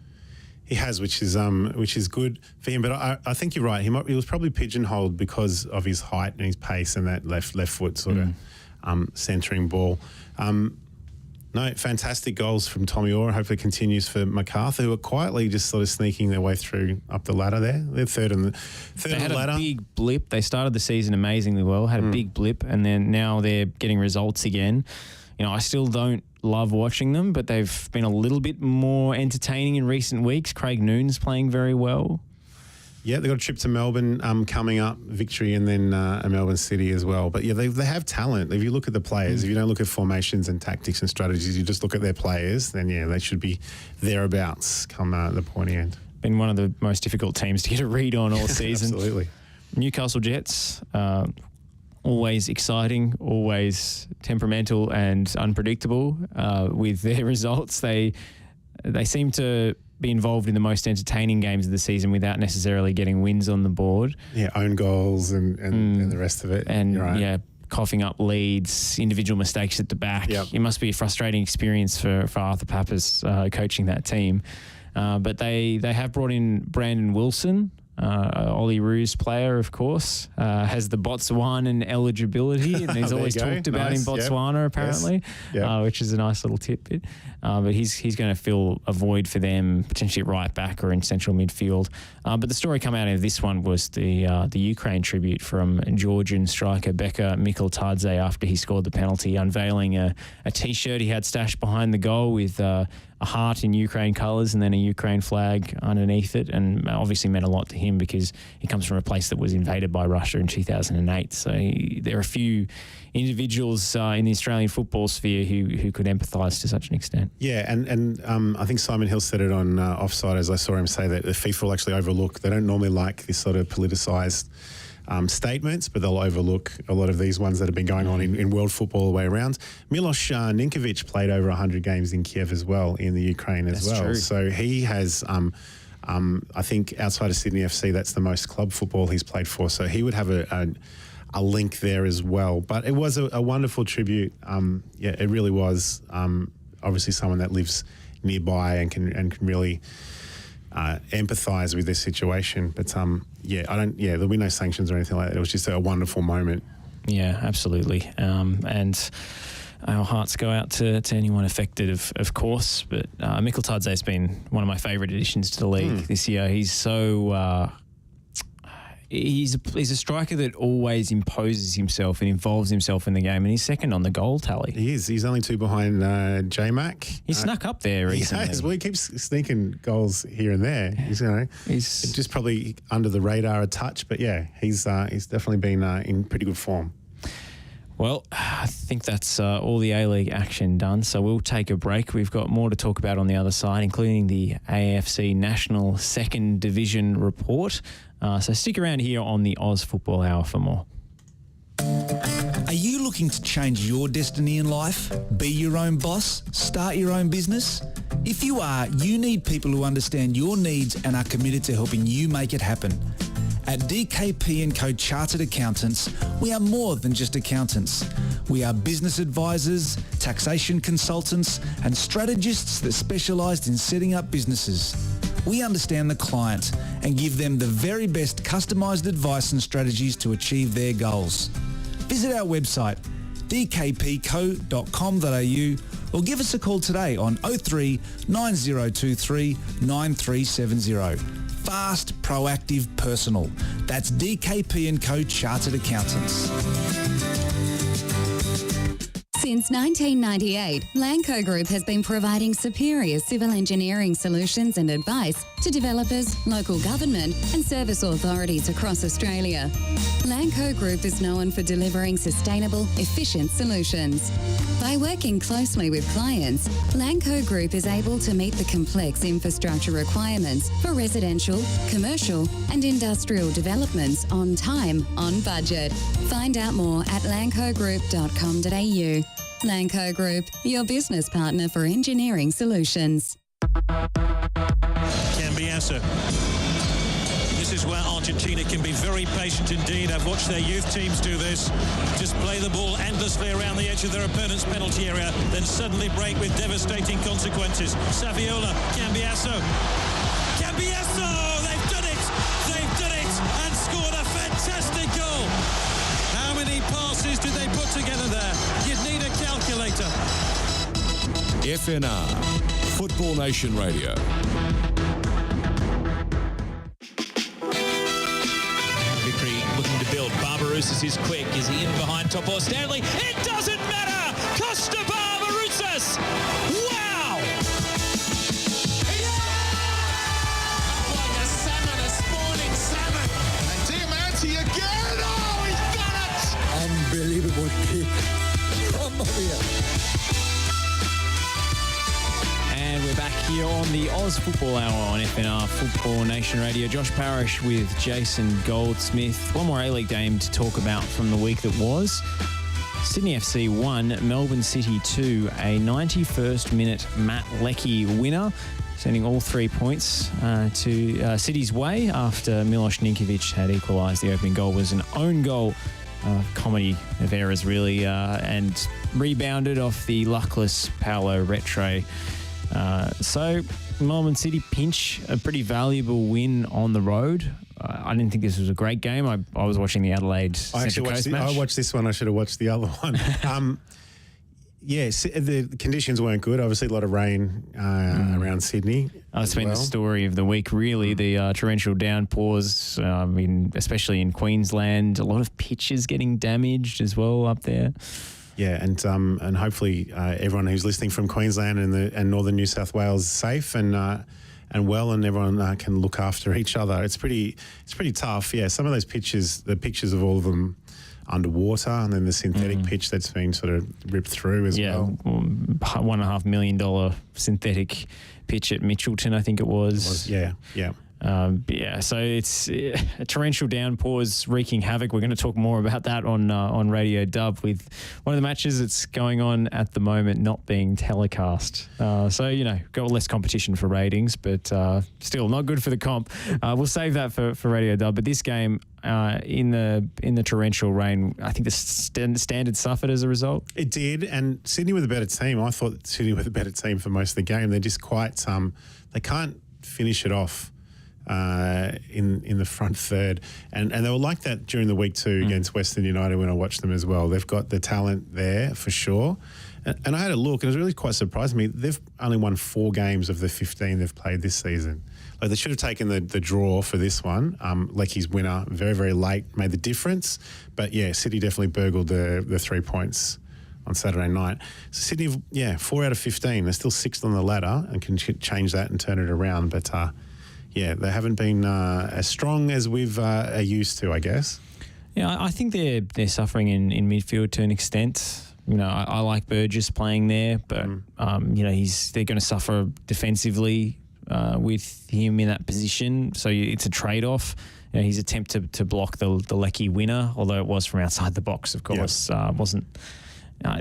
He has, which is good for him. But I think you're right. He was probably pigeonholed because of his height and his pace and that left foot sort of centering ball. No, fantastic goals from Tommy Orr. Hopefully continues for MacArthur, who are quietly just sort of sneaking their way through up the ladder there. They're third on the ladder. They had a big blip. They started the season amazingly well, had a big blip, and then now they're getting results again. You know, I still don't love watching them, but they've been a little bit more entertaining in recent weeks. Craig Noon's playing very well. Yeah, they've got a trip to Melbourne coming up, victory, and then a Melbourne City as well. But yeah, they have talent. If you look at the players, if you don't look at formations and tactics and strategies, you just look at their players, then yeah, they should be thereabouts come the pointy end. Been one of the most difficult teams to get a read on all season. Absolutely. Newcastle Jets, always exciting, always temperamental and unpredictable with their results. They seem to be involved in the most entertaining games of the season without necessarily getting wins on the board. Yeah, own goals and the rest of it. And You're right. yeah, coughing up leads, individual mistakes at the back. Yep. It must be a frustrating experience for Arthur Papas coaching that team. But they have brought in Brandon Wilson, Ollie Roos player, of course, has the Botswanan eligibility, and he's always talked about in Botswana, apparently, which is a nice little tidbit. But he's going to fill a void for them, potentially at right back or in central midfield. But the story coming out of this one was the Ukraine tribute from Georgian striker Beka Mikhaltadze after he scored the penalty, unveiling a T-shirt he had stashed behind the goal with a heart in Ukraine colours and then a Ukraine flag underneath it, and obviously meant a lot to him because he comes from a place that was invaded by Russia in 2008. So there are a few individuals in the Australian football sphere who could empathise to such an extent. Yeah, and I think Simon Hill said it on Offside, as I saw him say, that the FIFA will actually overlook. They don't normally like this sort of politicised statements, but they'll overlook a lot of these ones that have been going on in world football all the way around. Milos Ninkovic played over 100 games in Kiev as well, in the Ukraine as well. True. So he has, I think outside of Sydney FC, that's the most club football he's played for. So he would have a link there as well. But it was a wonderful tribute. Yeah, it really was. Obviously someone that lives nearby and can really empathise with this situation, but there'll be no sanctions or anything like that. It was just a wonderful moment. Yeah, absolutely. And our hearts go out to anyone affected, of course. But Mikhaltadze has been one of my favourite additions to the league this year. He's so he's a striker that always imposes himself and involves himself in the game, and he's second on the goal tally. He is. He's only two behind J-Mac. He snuck up there recently. Well, he keeps sneaking goals here and there. He's just probably under the radar a touch, but yeah, he's definitely been in pretty good form. Well, I think that's all the A-League action done, so we'll take a break. We've got more to talk about on the other side, including the AFC National Second Division report. So stick around here on the Oz Football Hour for more. Are you looking to change your destiny in life? Be your own boss? Start your own business? If you are, you need people who understand your needs and are committed to helping you make it happen. At DKP & Co Chartered Accountants, we are more than just accountants. We are business advisors, taxation consultants, and strategists that specialise in setting up businesses. We understand the client and give them the very best customised advice and strategies to achieve their goals. Visit our website, dkpco.com.au, or give us a call today on 03 9023 9370. Fast, proactive, personal. That's DKP & Co Chartered Accountants. Since 1998, Lanco Group has been providing superior civil engineering solutions and advice to developers, local government and service authorities across Australia. Lanco Group is known for delivering sustainable, efficient solutions. By working closely with clients, Lanco Group is able to meet the complex infrastructure requirements for residential, commercial and industrial developments on time, on budget. Find out more at lancogroup.com.au. Lanco Group, your business partner for engineering solutions. Cambiasso. This is where Argentina can be very patient indeed. I've watched their youth teams do this. Just play the ball endlessly around the edge of their opponent's penalty area, then suddenly break with devastating consequences. Saviola, Cambiasso. Cambiasso! They've done it! They've done it! And scored a fantastic goal! How many passes did they put together there? You'd need a calculator. FNR, Football Nation Radio. Victory looking to build. Bielsaroos is quick. Is he in behind top or Stanley? It doesn't matter! Costa Bielsaroos! Wow! Like a salmon, a spawning salmon. And Diamante again. Oh, he's done it! Unbelievable kick from Maria. And we're back here on the Oz Football Hour on FNR Football Nation Radio. Josh Parrish with Jason Goldsmith. One more A-League game to talk about from the week that was. Sydney FC 1, Melbourne City 2, a 91st minute Matt Leckie winner, sending all 3 points to City's way after Milos Ninkovic had equalised. The opening goal was an own goal. Comedy of errors, really, and rebounded off the luckless Paolo Retre. So Melbourne City pinch a pretty valuable win on the road. I didn't think this was a great game. I was watching the Adelaide Central Coast match. I watched this one. I should have watched the other one. Yes, the conditions weren't good. Obviously, a lot of rain around Sydney. It's been the story of the week, really. The torrential downpours, especially in Queensland. A lot of pitches getting damaged as well up there. Yeah, and hopefully everyone who's listening from Queensland and northern New South Wales is safe and well, and everyone can look after each other. It's pretty tough. Yeah, some of those pitches, the pictures of all of them underwater, and then the synthetic pitch that's been sort of ripped through as well. $1.5 million synthetic pitch at Mitchelton, I think it was. Yeah. So it's torrential downpours wreaking havoc. We're going to talk more about that on Radio Dub with one of the matches that's going on at the moment not being telecast. Got less competition for ratings, but still not good for the comp. We'll save that for Radio Dub. But this game in the torrential rain, I think the standard suffered as a result. It did, and Sydney were the better team. I thought Sydney were the better team for most of the game. They're just quite they can't finish it off. In the front third, and they were like that during the week too against Western United when I watched them as well. They've got the talent there for sure, and I had a look and it was really quite surprised me. They've only won 4 games of the 15 they've played this season. Like they should have taken the draw for this one. Leckie's winner very, very late made the difference, but yeah, City definitely burgled the 3 points on Saturday night. So Sydney, 4 out of 15. They're still 6th on the ladder and can change that and turn it around, but they haven't been as strong as we've are used to, I guess. Yeah, I think they're suffering in midfield to an extent. I like Burgess playing there, but they're going to suffer defensively with him in that position. So it's a trade-off. His attempt to block the Leckie winner, although it was from outside the box, of course, wasn't.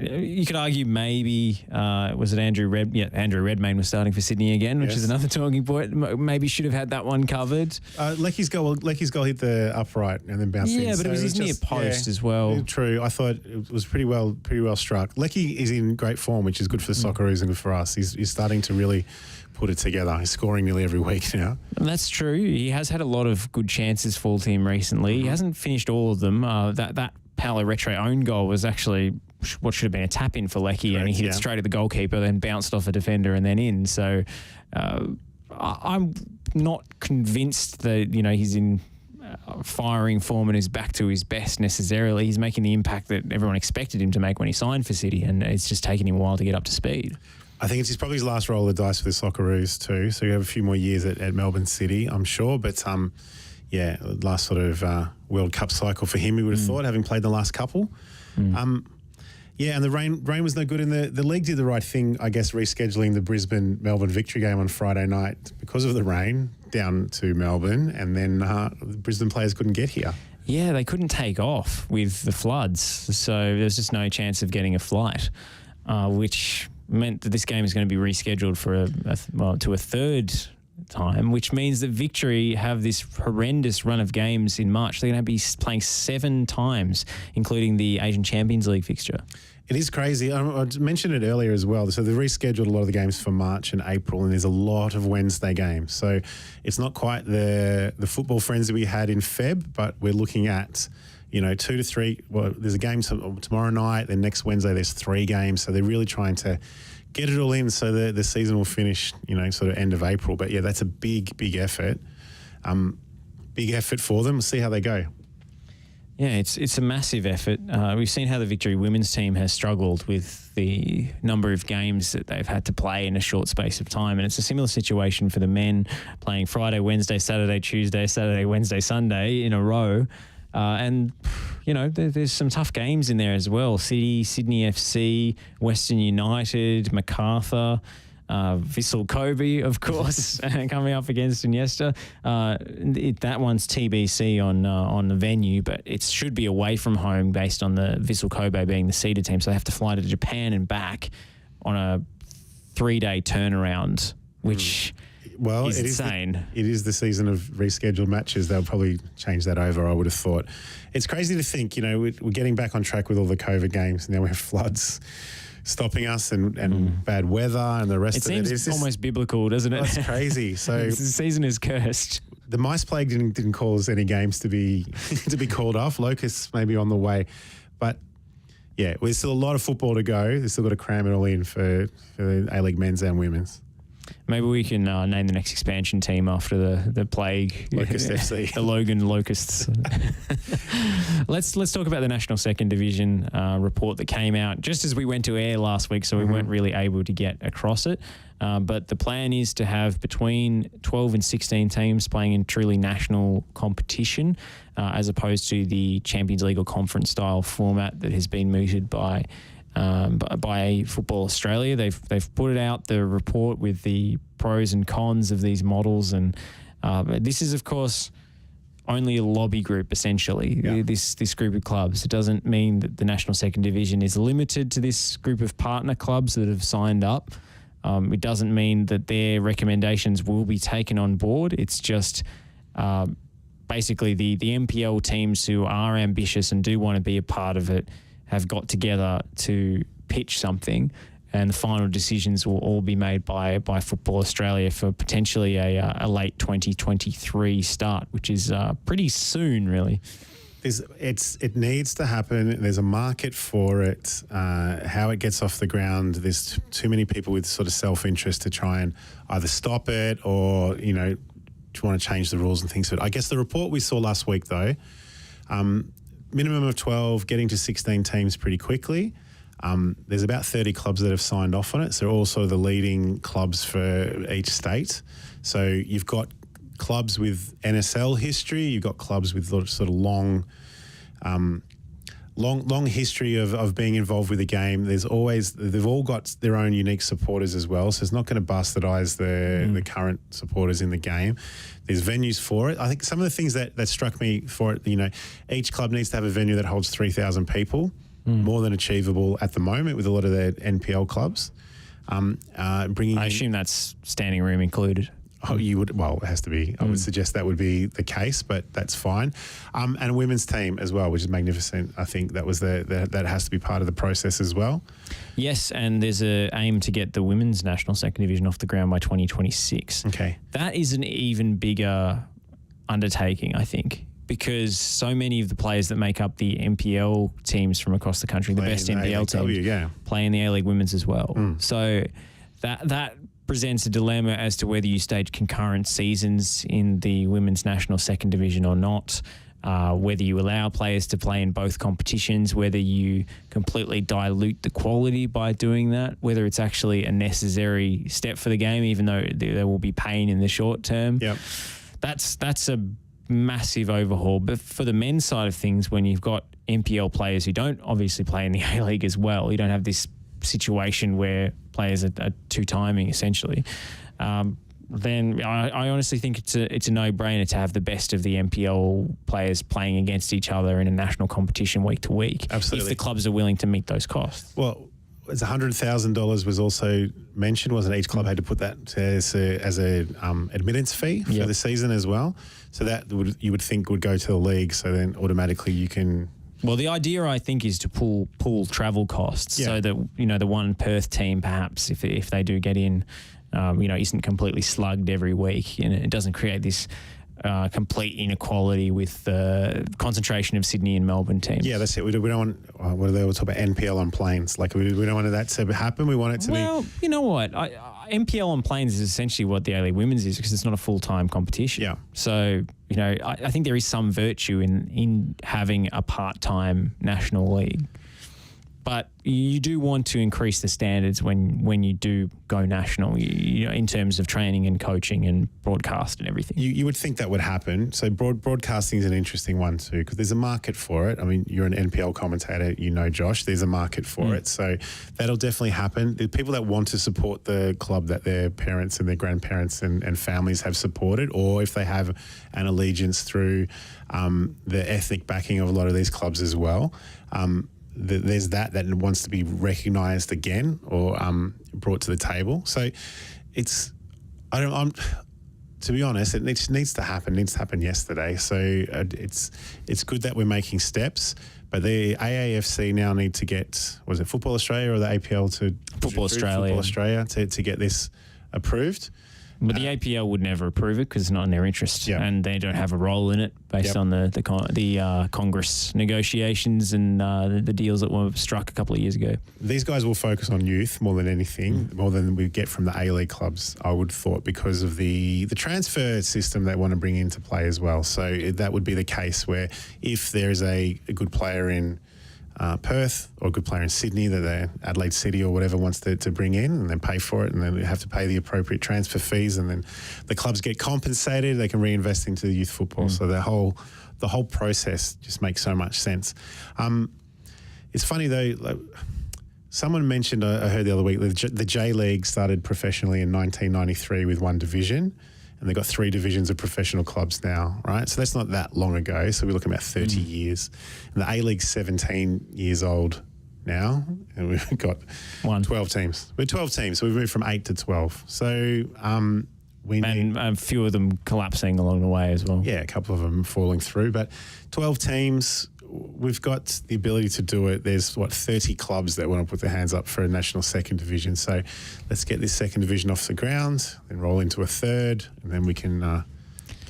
You could argue maybe was it Andrew Red? Yeah, Andrew Redmayne was starting for Sydney again, which is another talking point. Maybe should have had that one covered. Leckie's goal hit the upright and then bounced in. Yeah, but it was his near post as well. True. I thought it was pretty well struck. Leckie is in great form, which is good for the Socceroos and good for us. He's starting to really put it together. He's scoring nearly every week now. That's true. He has had a lot of good chances fall to him recently. He hasn't finished all of them. That Paolo Retre own goal was actually what should have been a tap-in for Leckie, and he hit it straight at the goalkeeper, then bounced off a defender and then in. So I'm not convinced that, he's in firing form and is back to his best necessarily. He's making the impact that everyone expected him to make when he signed for City, and it's just taken him a while to get up to speed. I think it's probably his last roll of the dice for the Socceroos too, so you have a few more years at Melbourne City, I'm sure, but last sort of World Cup cycle for him, we would have thought, having played the last couple. And the rain was no good. And the league did the right thing, I guess, rescheduling the Brisbane-Melbourne victory game on Friday night because of the rain down to Melbourne, and then the Brisbane players couldn't get here. Yeah, they couldn't take off with the floods, so there's just no chance of getting a flight, which meant that this game is going to be rescheduled for to a third time, which means that Victory have this horrendous run of games in March. They're going to be playing 7 times, including the Asian Champions League fixture. It is crazy. I mentioned it earlier as well. So they've rescheduled a lot of the games for March and April, and there's a lot of Wednesday games. So it's not quite the football frenzy we had in Feb, but we're looking at 2 to 3. Well, there's a game tomorrow night. Then next Wednesday there's 3 games. So they're really trying to get it all in so the season will finish, sort of end of April. But yeah, that's a big, big effort. Big effort for them. We'll see how they go. Yeah, it's a massive effort. We've seen how the Victory women's team has struggled with the number of games that they've had to play in a short space of time. And it's a similar situation for the men, playing Friday, Wednesday, Saturday, Tuesday, Saturday, Wednesday, Sunday in a row. And, there's some tough games in there as well. City, Sydney FC, Western United, MacArthur, Vissel Kobe, of course, coming up against Iniesta. That one's TBC on the venue, but it should be away from home based on the Vissel Kobe being the seeded team. So they have to fly to Japan and back on a 3-day turnaround, which is insane. It is the season of rescheduled matches. They'll probably change that over, I would have thought. It's crazy to think, we're getting back on track with all the COVID games, and now we have floods stopping us and bad weather and the rest of it. It seems almost biblical, doesn't it? That's crazy. So the season is cursed. The mice plague didn't cause any games to be to be called off. Locusts may be on the way, but yeah, there's still a lot of football to go. They've still got to cram it all in for the A-League men's and women's. Maybe we can name the next expansion team after the plague. Locust FC. The Logan Locusts. Let's talk about the National Second Division report that came out just as we went to air last week, so we weren't really able to get across it. But the plan is to have between 12 and 16 teams playing in truly national competition, as opposed to the Champions League or conference style format that has been mooted by Football Australia. They've put it out, the report with the pros and cons of these models, and this is, of course, only a lobby group, essentially, this group of clubs. It doesn't mean that the National Second Division is limited to this group of partner clubs that have signed up. It doesn't mean that their recommendations will be taken on board. It's just basically the NPL teams who are ambitious and do want to be a part of it have got together to pitch something, and the final decisions will all be made by Football Australia for potentially a late 2023 start, which is pretty soon, really. It needs to happen. There's a market for it. How it gets off the ground, there's too many people with sort of self-interest to try and either stop it or, to want to change the rules and things. But I guess the report we saw last week, though, minimum of 12, getting to 16 teams pretty quickly. There's about 30 clubs that have signed off on it. So also the leading clubs for each state. So you've got clubs with NSL history. You've got clubs with sort of long history of being involved with the game. They've all got their own unique supporters as well. So it's not going to bastardize the current supporters in the game. There's venues for it. I think some of the things that struck me for it, each club needs to have a venue that holds 3,000 people, more than achievable at the moment with a lot of their NPL clubs. I assume that's standing room included. Oh, you would? Well, it has to be. I would suggest that would be the case, but that's fine. And a women's team as well, which is magnificent. I think that was that has to be part of the process as well. Yes, and there's an aim to get the women's National Second Division off the ground by 2026. Okay. That is an even bigger undertaking, I think, because so many of the players that make up the NPL teams from across the country, the best NPL teams, play in the A-League women's as well. So that presents a dilemma as to whether you stage concurrent seasons in the Women's National Second Division or not, whether you allow players to play in both competitions, whether you completely dilute the quality by doing that, whether it's actually a necessary step for the game, even though there will be pain in the short term. Yep. That's a massive overhaul. But for the men's side of things, when you've got NPL players who don't obviously play in the A-League as well, you don't have this situation where players are two-timing essentially, then I honestly think it's a no-brainer to have the best of the NPL players playing against each other in a national competition week to week. Absolutely. If the clubs are willing to meet those costs. Well, it's $100,000 was also mentioned, wasn't it? Each club had to put that as a admittance fee for the season as well. So that you would think would go to the league. So then automatically you can. Well, the idea, I think, is to pool travel costs so that, the one Perth team, perhaps, if they do get in, isn't completely slugged every week, and it doesn't create this complete inequality with the concentration of Sydney and Melbourne teams. Yeah, that's it. We don't want, what do they all talk about, NPL on planes? Like, we don't want that to happen. We want it to be... Well, you know what? NPL on planes is essentially what the A-League Women's is, because it's not a full-time competition. Yeah. So, you know, I think there is some virtue in having a part-time national league. But you do want to increase the standards when you do go national, you know, in terms of training and coaching and broadcast and everything. You would think that would happen. So broadcasting is an interesting one too, because there's a market for it. I mean, you're an NPL commentator, you know, Josh. There's a market for it. So that'll definitely happen. The people that want to support the club that their parents and their grandparents and families have supported, or if they have an allegiance through the ethnic backing of a lot of these clubs as well, there's that wants to be recognised again or brought to the table. So to be honest, it needs to happen. It needs to happen yesterday. So it's good that we're making steps. But the AAFC now need to get, was it Football Australia or the APL to Football Australia to get this approved. But the APL would never approve it because it's not in their interest, and they don't have a role in it based on the Congress negotiations and the deals that were struck a couple of years ago. These guys will focus on youth more than anything, more than we get from the A-League clubs, I would thought, because of the transfer system they want to bring into play as well. So that would be the case where if there is a good player in Perth or a good player in Sydney that the Adelaide City or whatever wants to bring in, and then pay for it, and then have to pay the appropriate transfer fees, and then the clubs get compensated, they can reinvest into the youth football. So the whole process just makes so much sense. It's funny though, like, someone mentioned, I heard the other week, the J League started professionally in 1993 with one division, and they've got 3 divisions of professional clubs now, right? So that's not that long ago. So we're looking about 30 years. And the A-League's 17 years old now, and we've got 12 teams. We're 12 teams, so we've moved from 8 to 12. So we need... a few of them collapsing along the way as well. Yeah, a couple of them falling through. But 12 teams, we've got the ability to do it. There's, 30 clubs that want to put their hands up for a national second division. So let's get this second division off the ground, then roll into a third, and then we can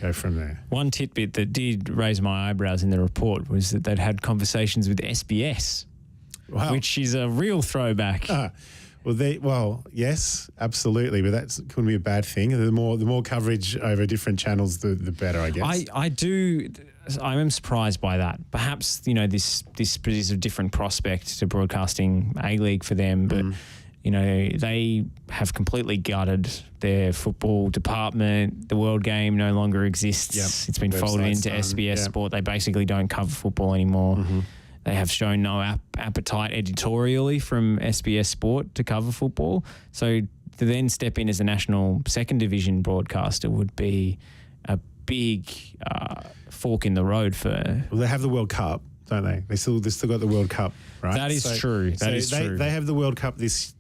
go from there. One tidbit that did raise my eyebrows in the report was that they'd had conversations with SBS, which is a real throwback. Well, yes, absolutely, but that couldn't be a bad thing. The more coverage over different channels, the better, I guess. I am surprised by that. Perhaps, you know, this is a different prospect to broadcasting A-League for them, but you know, they have completely gutted their football department. The World Game no longer exists. It's been folded into SBS Sport. They basically don't cover football anymore. They have shown no appetite editorially from SBS Sport to cover football. So to then step in as a national second division broadcaster would be a big fork in the road for... Well, they have the World Cup, don't they? They still got the World Cup, right? That is true. That is true. They have the World Cup this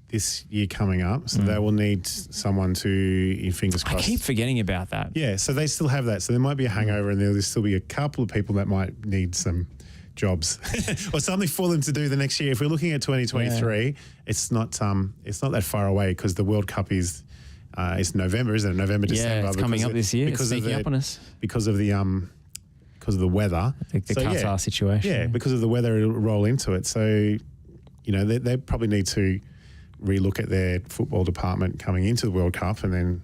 year coming up, so they will need someone to, fingers crossed. I keep forgetting about that. Yeah, so they still have that. So there might be a hangover, and there'll still be a couple of people that might need some jobs or something for them to do the next year. If we're looking at 2023, it's not that far away, because the World Cup is November, isn't it? November, December. Yeah, it's coming up this year. It's sneaking up on us. Because of the weather. The Qatar situation. Yeah, because of the weather, it'll roll into it. So, you know, they probably need to relook at their football department coming into the World Cup and then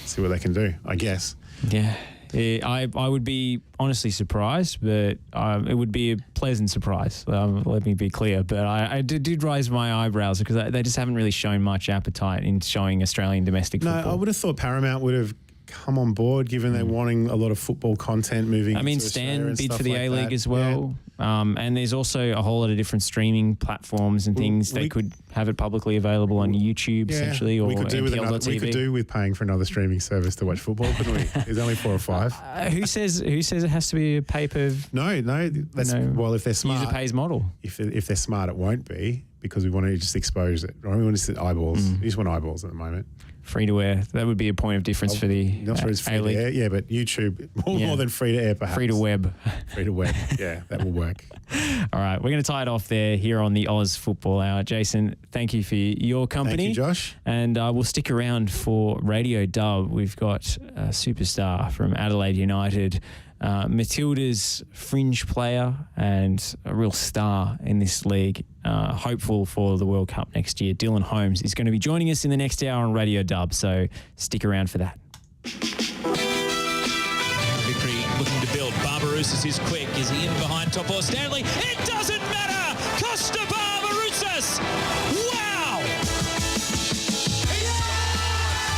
see what they can do, I guess. Yeah. I would be honestly surprised, but it would be a pleasant surprise. Let me be clear. But I did raise my eyebrows because they just haven't really shown much appetite in showing Australian domestic football. No, I would have thought Paramount would have come on board, given they're wanting a lot of football content moving. I mean, Stan bid for the A-League as well. And there's also a whole lot of different streaming platforms and things. They could have it publicly available on YouTube, essentially, or we could do with paying for another streaming service to watch football, couldn't we? There's only 4 or 5. Who says it has to be a pay-per? No. Well, if they're smart, user pays model. If they're smart, it won't be, because we want to just expose it. Right? We want to see eyeballs. We just want eyeballs at the moment. Free to air. That would be a point of difference for the Not sure it's free to A-League. air. Yeah, but YouTube more than free to air, perhaps. Free to web. Free to web. Yeah, that will work. All right, we're going to tie it off there here on the Oz Football Hour. Jason, thank you for your company. Thank you, Josh. And we'll stick around for Radio Dub. We've got a superstar from Adelaide United, Matilda's fringe player and a real star in this league, hopeful for the World Cup next year. Dylan Holmes is going to be joining us in the next hour on Radio Dub, so stick around for that. Vickery looking to build. Bielsaroos is quick. Is he in behind Top or Stanley? It doesn't matter. Costa Bielsaroos